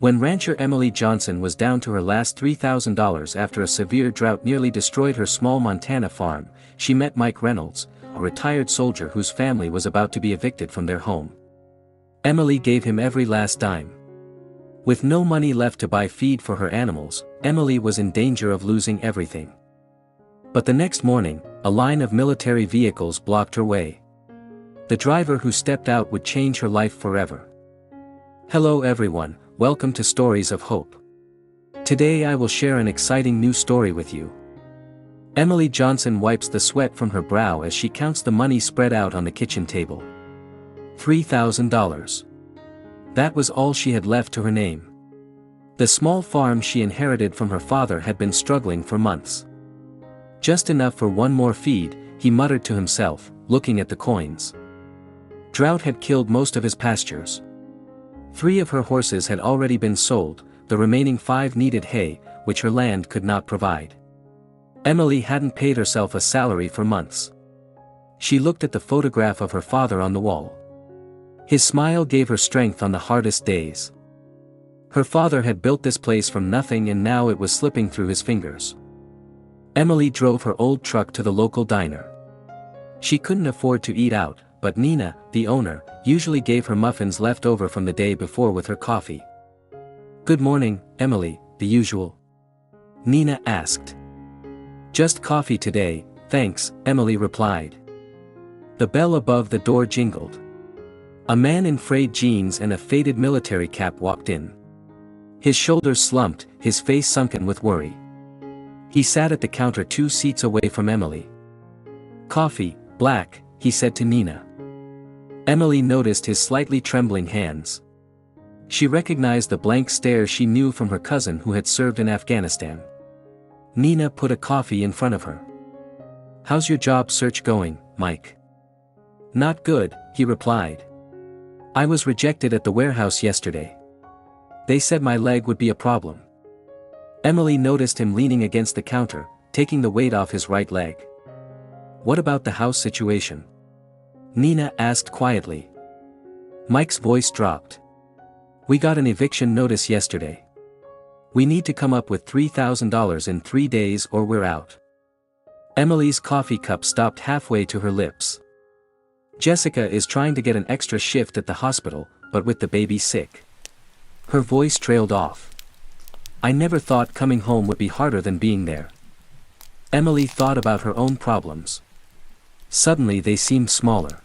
When rancher Emily Johnson was down to her last $3,000 after a severe drought nearly destroyed her small Montana farm, she met Mike Reynolds, a retired soldier whose family was about to be evicted from their home. Emily gave him every last dime. With no money left to buy feed for her animals, Emily was in danger of losing everything. But the next morning, a line of military vehicles blocked her way. The driver who stepped out would change her life forever. Hello everyone, welcome to Stories of Hope. Today I will share an exciting new story with you. Emily Johnson wipes the sweat from her brow as she counts the money spread out on the kitchen table. $3,000. That was all she had left to her name. The small farm she inherited from her father had been struggling for months. Just enough for one more feed, he muttered to himself, looking at the coins. Drought had killed most of his pastures. 3 of her horses had already been sold, the remaining 5 needed hay, which her land could not provide. Emily hadn't paid herself a salary for months. She looked at the photograph of her father on the wall. His smile gave her strength on the hardest days. Her father had built this place from nothing and now it was slipping through his fingers. Emily drove her old truck to the local diner. She couldn't afford to eat out, but Nina, the owner, usually gave her muffins left over from the day before with her coffee. "Good morning, Emily, the usual?" Nina asked. "Just coffee today, thanks," Emily replied. The bell above the door jingled. A man in frayed jeans and a faded military cap walked in. His shoulders slumped, his face sunken with worry. He sat at the counter 2 seats away from Emily. "Coffee, black," he said to Nina. Emily noticed his slightly trembling hands. She recognized the blank stare she knew from her cousin who had served in Afghanistan. Nina put a coffee in front of her. "How's your job search going, Mike?" "Not good," he replied. "I was rejected at the warehouse yesterday. They said my leg would be a problem." Emily noticed him leaning against the counter, taking the weight off his right leg. "What about the house situation?" Nina asked quietly. Mike's voice dropped. "We got an eviction notice yesterday. We need to come up with $3,000 in 3 days or we're out." Emily's coffee cup stopped halfway to her lips. "Jessica is trying to get an extra shift at the hospital, but with the baby sick." Her voice trailed off. "I never thought coming home would be harder than being there." Emily thought about her own problems. Suddenly they seemed smaller.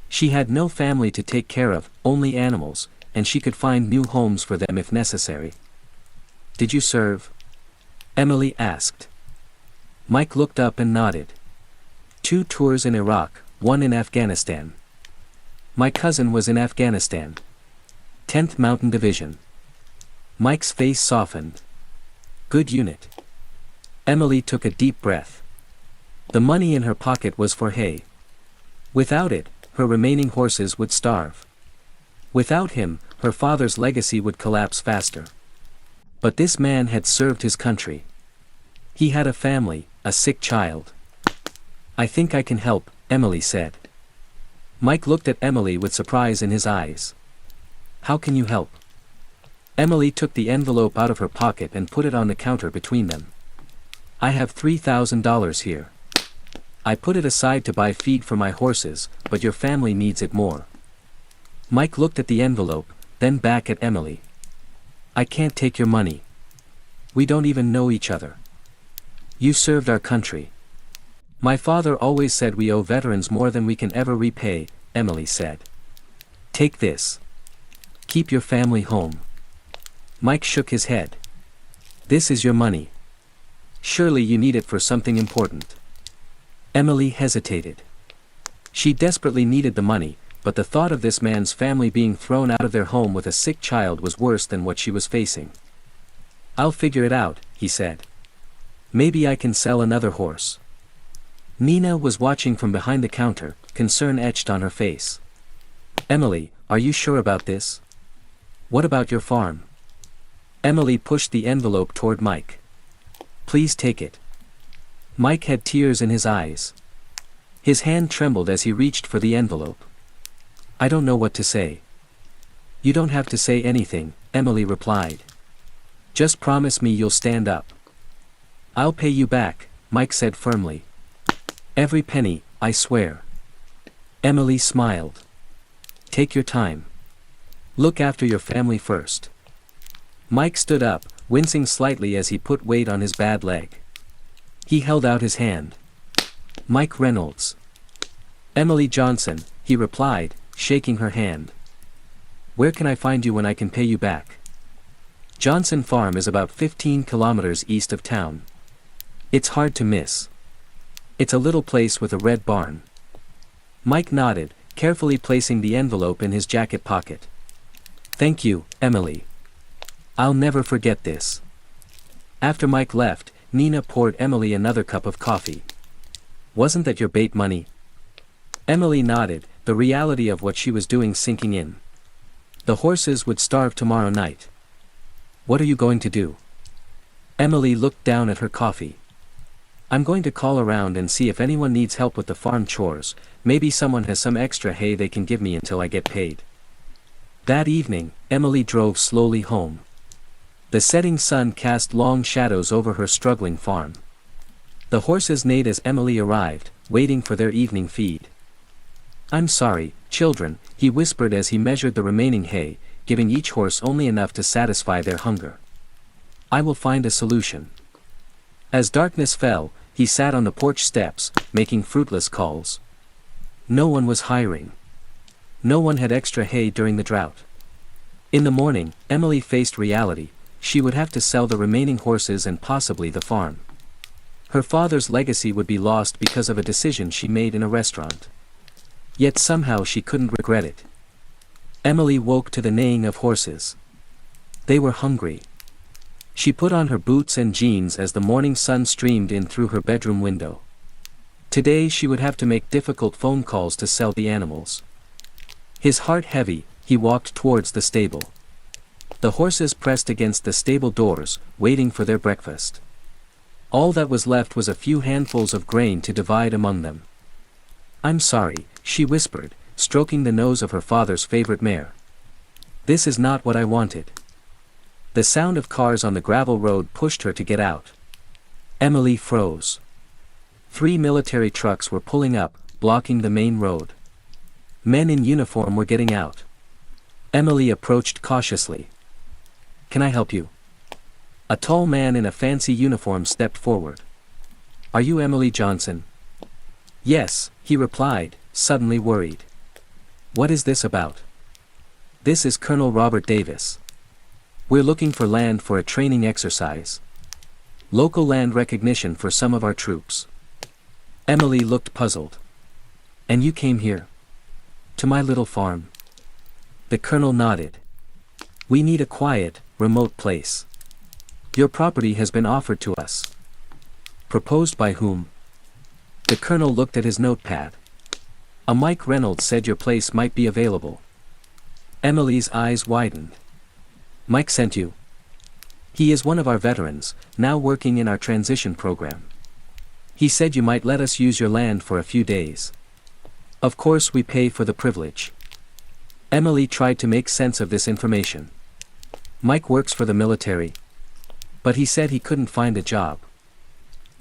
She had no family to take care of, only animals, and she could find new homes for them if necessary. "Did you serve?" Emily asked. Mike looked up and nodded. 2 tours in Iraq, 1 in Afghanistan. "My cousin was in Afghanistan. 10th Mountain Division." Mike's face softened. "Good unit." Emily took a deep breath. The money in her pocket was for hay. Without it, her remaining horses would starve. Without him, her father's legacy would collapse faster. But this man had served his country. He had a family, a sick child. "I think I can help," Emily said. Mike looked at Emily with surprise in his eyes. "How can you help?" Emily took the envelope out of her pocket and put it on the counter between them. "I have $3,000 here. I put it aside to buy feed for my horses, but your family needs it more." Mike looked at the envelope, then back at Emily. "I can't take your money. We don't even know each other. You served our country." "My father always said we owe veterans more than we can ever repay," Emily said. "Take this. Keep your family home." Mike shook his head. "This is your money. Surely you need it for something important." Emily hesitated. She desperately needed the money, but the thought of this man's family being thrown out of their home with a sick child was worse than what she was facing. "I'll figure it out," he said. "Maybe I can sell another horse." Nina was watching from behind the counter, concern etched on her face. "Emily, are you sure about this? What about your farm?" Emily pushed the envelope toward Mike. "Please take it." Mike had tears in his eyes. His hand trembled as he reached for the envelope. "I don't know what to say." "You don't have to say anything," Emily replied. Just promise me you'll stand up. I'll pay you back, Mike said firmly. Every penny, I swear. Emily smiled. Take your time. Look after your family first. Mike stood up, wincing slightly as he put weight on his bad leg. He held out his hand. Mike Reynolds. Emily Johnson, he replied, shaking her hand. Where can I find you when I can pay you back? Johnson Farm is about 15 kilometers east of town. It's hard to miss. It's a little place with a red barn. Mike nodded, carefully placing the envelope in his jacket pocket. Thank you, Emily. I'll never forget this. After Mike left, Nina poured Emily another cup of coffee. Wasn't that your bait money? Emily nodded, the reality of what she was doing sinking in. The horses would starve tomorrow night. What are you going to do? Emily looked down at her coffee. I'm going to call around and see if anyone needs help with the farm chores. Maybe someone has some extra hay they can give me until I get paid. That evening, Emily drove slowly home. The setting sun cast long shadows over her struggling farm. The horses neighed as Emily arrived, waiting for their evening feed. I'm sorry, children, he whispered as he measured the remaining hay, giving each horse only enough to satisfy their hunger. I will find a solution. As darkness fell, he sat on the porch steps, making fruitless calls. No one was hiring. No one had extra hay during the drought. In the morning, Emily faced reality. She would have to sell the remaining horses and possibly the farm. Her father's legacy would be lost because of a decision she made in a restaurant. Yet somehow she couldn't regret it. Emily woke to the neighing of horses. They were hungry. She put on her boots and jeans as the morning sun streamed in through her bedroom window. Today she would have to make difficult phone calls to sell the animals. His heart heavy, he walked towards the stable. The horses pressed against the stable doors, waiting for their breakfast. All that was left was a few handfuls of grain to divide among them. I'm sorry, she whispered, stroking the nose of her father's favorite mare. This is not what I wanted. The sound of cars on the gravel road pushed her to get out. Emily froze. 3 military trucks were pulling up, blocking the main road. Men in uniform were getting out. Emily approached cautiously. Can I help you? A tall man in a fancy uniform stepped forward. Are you Emily Johnson? Yes, he replied, suddenly worried. What is this about? This is Colonel Robert Davis. We're looking for land for a training exercise. Local land recognition for some of our troops. Emily looked puzzled. And you came here? To my little farm. The colonel nodded. We need a quiet, remote place. Your property has been offered to us. Proposed by whom? The colonel looked at his notepad. A Mike Reynolds said your place might be available. Emily's eyes widened. Mike sent you. He is one of our veterans, now working in our transition program. He said you might let us use your land for a few days. Of course we pay for the privilege. Emily tried to make sense of this information. Mike works for the military. But he said he couldn't find a job.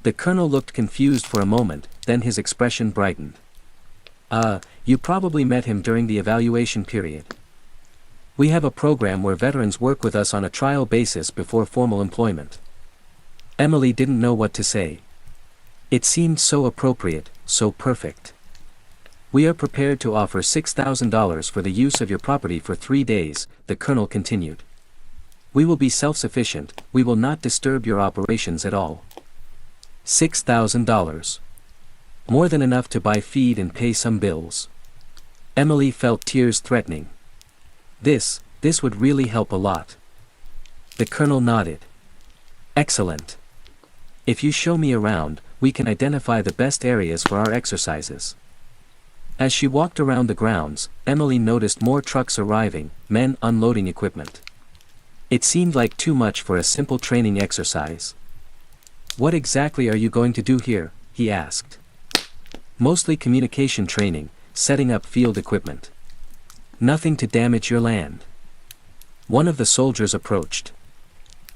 The colonel looked confused for a moment, then his expression brightened. You probably met him during the evaluation period. We have a program where veterans work with us on a trial basis before formal employment. Emily didn't know what to say. It seemed so appropriate, so perfect. We are prepared to offer $6,000 for the use of your property for 3 days, the colonel continued. We will be self-sufficient, we will not disturb your operations at all. $6,000. More than enough to buy feed and pay some bills. Emily felt tears threatening. This would really help a lot. The colonel nodded. Excellent. If you show me around, we can identify the best areas for our exercises. As she walked around the grounds, Emily noticed more trucks arriving, men unloading equipment. It seemed like too much for a simple training exercise. What exactly are you going to do here? He asked. Mostly communication training, setting up field equipment. Nothing to damage your land. One of the soldiers approached.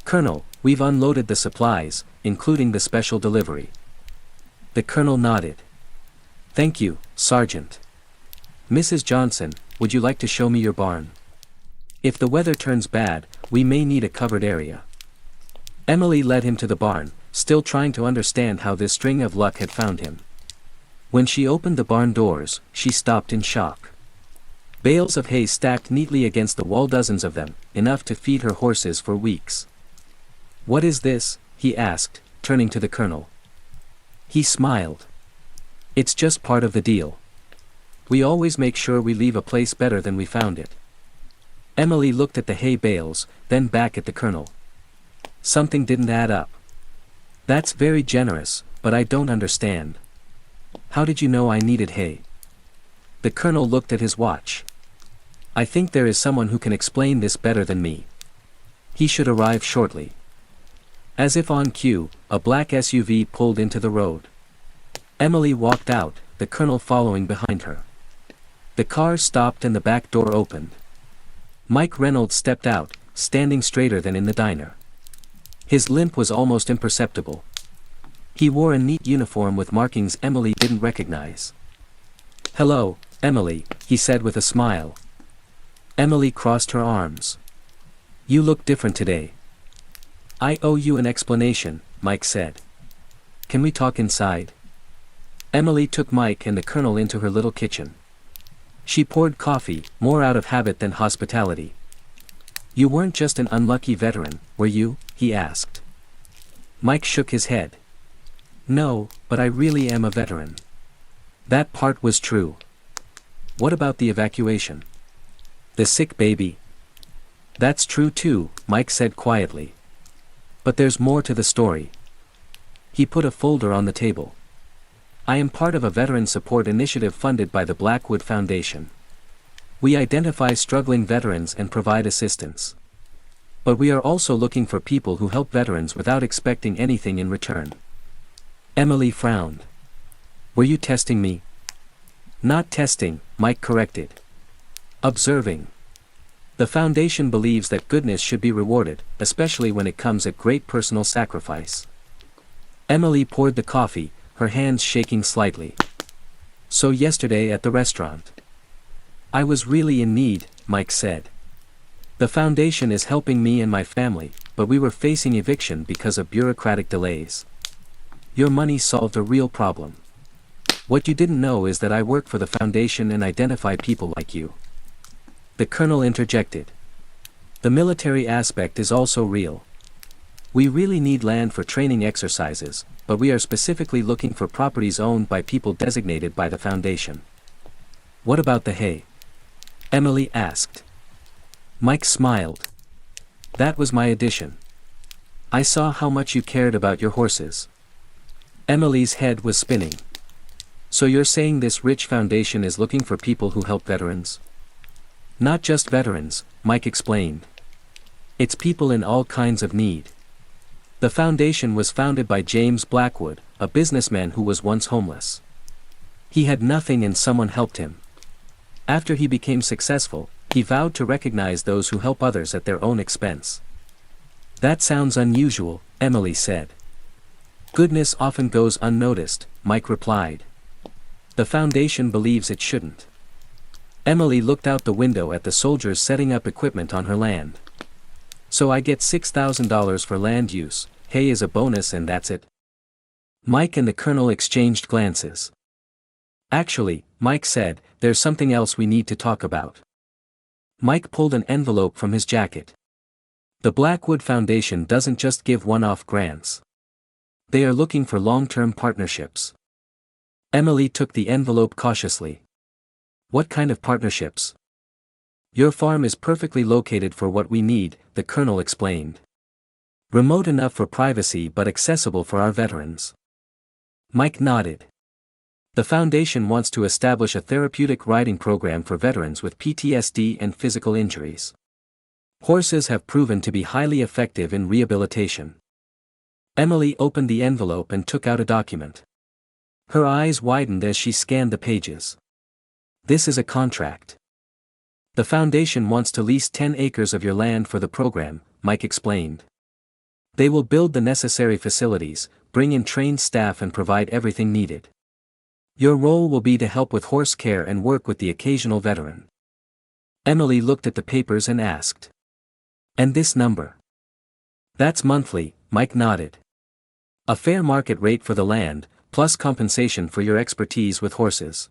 "Colonel, we've unloaded the supplies, including the special delivery." The colonel nodded. "Thank you, Sergeant. Mrs. Johnson, would you like to show me your barn? If the weather turns bad, we may need a covered area." Emily led him to the barn, still trying to understand how this string of luck had found him. When she opened the barn doors, she stopped in shock. Bales of hay stacked neatly against the wall, dozens of them, enough to feed her horses for weeks. "What is this?" he asked, turning to the colonel. He smiled. "It's just part of the deal. We always make sure we leave a place better than we found it." Emily looked at the hay bales, then back at the colonel. Something didn't add up. "That's very generous, but I don't understand. How did you know I needed hay?" The colonel looked at his watch. "I think there is someone who can explain this better than me. He should arrive shortly." As if on cue, a black SUV pulled into the road. Emily walked out, the colonel following behind her. The car stopped and the back door opened. Mike Reynolds stepped out, standing straighter than in the diner. His limp was almost imperceptible. He wore a neat uniform with markings Emily didn't recognize. "Hello, Emily," he said with a smile. Emily crossed her arms. "You look different today." "I owe you an explanation," Mike said. "Can we talk inside?" Emily took Mike and the colonel into her little kitchen. She poured coffee, more out of habit than hospitality. "You weren't just an unlucky veteran, were you?" he asked. Mike shook his head. "No, but I really am a veteran." That part was true. "What about the evacuation? The sick baby?" "That's true too," Mike said quietly. "But there's more to the story." He put a folder on the table. "I am part of a veteran support initiative funded by the Blackwood Foundation. We identify struggling veterans and provide assistance. But we are also looking for people who help veterans without expecting anything in return." Emily frowned. "Were you testing me?" "Not testing," Mike corrected. "Observing. The foundation believes that goodness should be rewarded, especially when it comes at great personal sacrifice." Emily poured the coffee, her hands shaking slightly. "So yesterday at the restaurant." "I was really in need," Mike said. "The foundation is helping me and my family, but we were facing eviction because of bureaucratic delays. Your money solved a real problem. What you didn't know is that I work for the foundation and identify people like you." The colonel interjected. "The military aspect is also real. We really need land for training exercises, but we are specifically looking for properties owned by people designated by the foundation." "What about the hay?" Emily asked. Mike smiled. "That was my addition. I saw how much you cared about your horses." Emily's head was spinning. "So you're saying this rich foundation is looking for people who help veterans?" "Not just veterans," Mike explained. "It's people in all kinds of need. The foundation was founded by James Blackwood, a businessman who was once homeless. He had nothing and someone helped him. After he became successful, he vowed to recognize those who help others at their own expense." "That sounds unusual," Emily said. "Goodness often goes unnoticed," Mike replied. "The foundation believes it shouldn't." Emily looked out the window at the soldiers setting up equipment on her land. "So I get $6,000 for land use, hay is a bonus and that's it?" Mike and the colonel exchanged glances. "Actually," Mike said, "there's something else we need to talk about." Mike pulled an envelope from his jacket. "The Blackwood Foundation doesn't just give one-off grants. They are looking for long-term partnerships." Emily took the envelope cautiously. "What kind of partnerships?" "Your farm is perfectly located for what we need," the colonel explained. "Remote enough for privacy but accessible for our veterans." Mike nodded. "The foundation wants to establish a therapeutic riding program for veterans with PTSD and physical injuries. Horses have proven to be highly effective in rehabilitation." Emily opened the envelope and took out a document. Her eyes widened as she scanned the pages. "This is a contract." The foundation wants to lease 10 acres of your land for the program, Mike explained. They will build the necessary facilities, bring in trained staff and provide everything needed. Your role will be to help with horse care and work with the occasional veteran. Emily looked at the papers and asked. And this number? That's monthly, Mike nodded. A fair market rate for the land, plus compensation for your expertise with horses.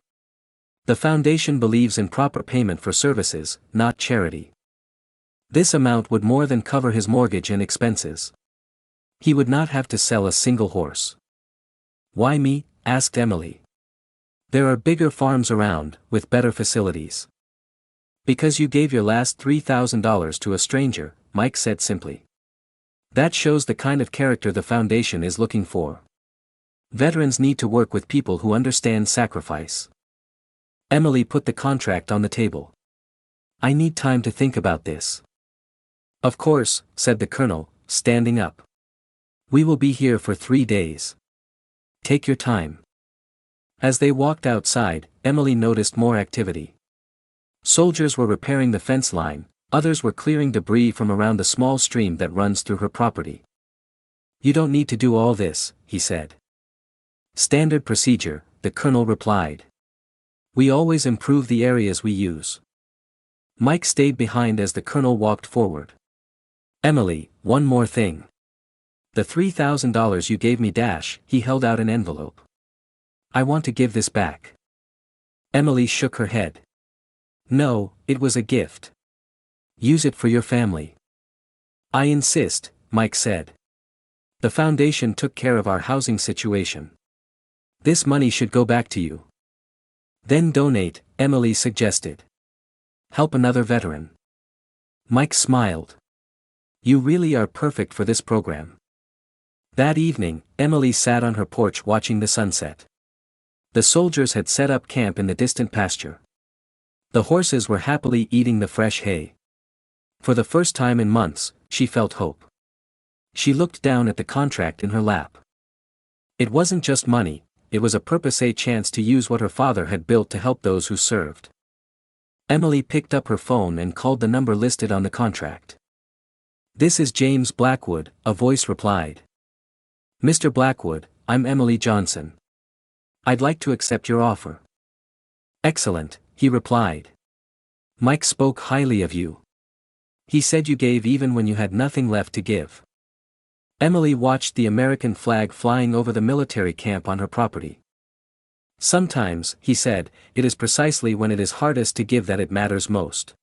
The foundation believes in proper payment for services, not charity. This amount would more than cover his mortgage and expenses. He would not have to sell a single horse. Why me? Asked Emily. There are bigger farms around, with better facilities. Because you gave your last $3,000 to a stranger, Mike said simply. That shows the kind of character the foundation is looking for. Veterans need to work with people who understand sacrifice. Emily put the contract on the table. I need time to think about this. Of course, said the colonel, standing up. We will be here for 3 days. Take your time. As they walked outside, Emily noticed more activity. Soldiers were repairing the fence line, others were clearing debris from around the small stream that runs through her property. You don't need to do all this, he said. Standard procedure, the colonel replied. We always improve the areas we use. Mike stayed behind as the colonel walked forward. Emily, one more thing. The $3,000 you gave me. He held out an envelope. I want to give this back. Emily shook her head. No, it was a gift. Use it for your family. I insist, Mike said. The foundation took care of our housing situation. This money should go back to you. Then donate, Emily suggested. Help another veteran. Mike smiled. You really are perfect for this program. That evening, Emily sat on her porch watching the sunset. The soldiers had set up camp in the distant pasture. The horses were happily eating the fresh hay. For the first time in months, she felt hope. She looked down at the contract in her lap. It wasn't just money, it was a purpose, a chance to use what her father had built to help those who served. Emily picked up her phone and called the number listed on the contract. This is James Blackwood, a voice replied. Mr. Blackwood, I'm Emily Johnson. I'd like to accept your offer. Excellent, he replied. Mike spoke highly of you. He said you gave even when you had nothing left to give. Emily watched the American flag flying over the military camp on her property. Sometimes, he said, it is precisely when it is hardest to give that it matters most.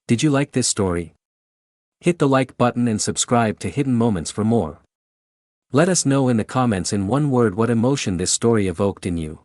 Did you like this story? Hit the like button and subscribe to Hidden Moments for more. Let us know in the comments in one word what emotion this story evoked in you.